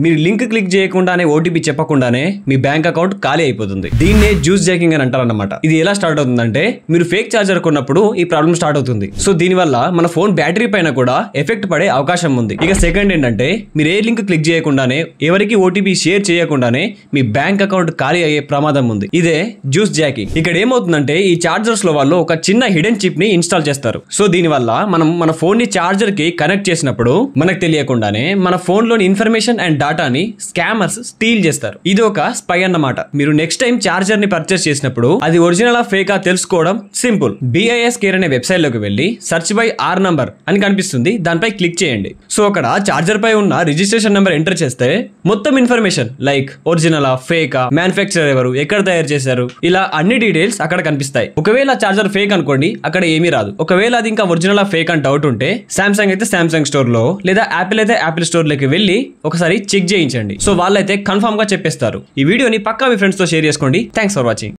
మీరు link click చేయకుండానే OTP చెప్పకుండానే మీ బ్యాంక్ అకౌంట్ ఖాళీ అయిపోతుంది. దీన్నే జ్యూస్ జాకింగ్ అని అంటారన్నమాట. ఇది ఎలా స్టార్ట్ అవుతుందంటే మీరు ఫేక్ చార్జర్ కొన్నప్పుడు ఈ ప్రాబ్లం స్టార్ట్ అవుతుంది. సో దీనివల్ల మన ఫోన్ బ్యాటరీ పైన కూడా ఎఫెక్ట్ పడే అవకాశం ఉంది. ఇక సెకండ్ ఏంటంటే మీరు ఏ లింక్ క్లిక్ చేయకుండానే ఎవరికి ఓటీపీ షేర్ చేయకుండానే మీ బ్యాంక్ అకౌంట్ ఖాళీ అయ్యే ప్రమాదం ఉంది. ఇదే జ్యూస్ జాకింగ్. ఇక్కడ ఏమవుతుందంటే ఈ చార్జర్స్ లో వాళ్ళు ఒక చిన్న హిడెన్ చిప్ ని ఇన్స్టాల్ చేస్తారు. సో దీనివల్ల మనం మన ఫోన్ ని చార్జర్ కి కనెక్ట్ చేసినప్పుడు మనకు తెలియకుండానే మన ఫోన్ లోని ఇన్ఫర్మేషన్ అండ్ డాటాని స్కామర్స్ స్టీల్ చేస్తారు. ఇది ఒక స్పై అన్నమాట. మీరు నెక్స్ట్ టైం చార్జర్ ని పర్చేస్ చేసినప్పుడు అది ఒరిజినల్ ఆ ఫేకా తెలుసుకోవడం సింపుల్. BIS కేర్ అనే వెబ్సైట్ లోకి వెళ్ళి సెర్చ్ బై ఆర్ నంబర్ అని కనిపిస్తుంది, దానిపై క్లిక్ చేయండి. సో అక్కడ చార్జర్ పై ఉన్న రిజిస్ట్రేషన్ నెంబర్ ఎంటర్ చేస్తే మొత్తం ఇన్ఫర్మేషన్ లైక్ ఒరిజినల్ ఫేకా, మ్యానుఫ్యాక్చరర్ ఎవరు, ఎక్కడ తయారు చేశారు, ఇలా అన్ని డీటెయిల్స్ అక్కడ కనిపిస్తాయి. ఒకవేళ చార్జర్ ఫేక్ అనుకోండి, అక్కడ ఏమీ రాదు. ఒకవేళ అది ఇంకా ఒరిజినల్ ఫేక్ అని డౌట్ ఉంటే సామ్సంగ్ అయితే సామ్సంగ్ స్టోర్ లో, లేదా యాపిల్ అయితే యాపిల్ స్టోర్ లోకి వెళ్ళి ఒకసారి చెక్ చేయించండి. సో వాళ్ళైతే కన్ఫర్మ్ గా చెప్పేస్తారు. ఈ వీడియోని పక్కా మీ ఫ్రెండ్స్ తో షేర్ చేసుకోండి. Thanks for watching.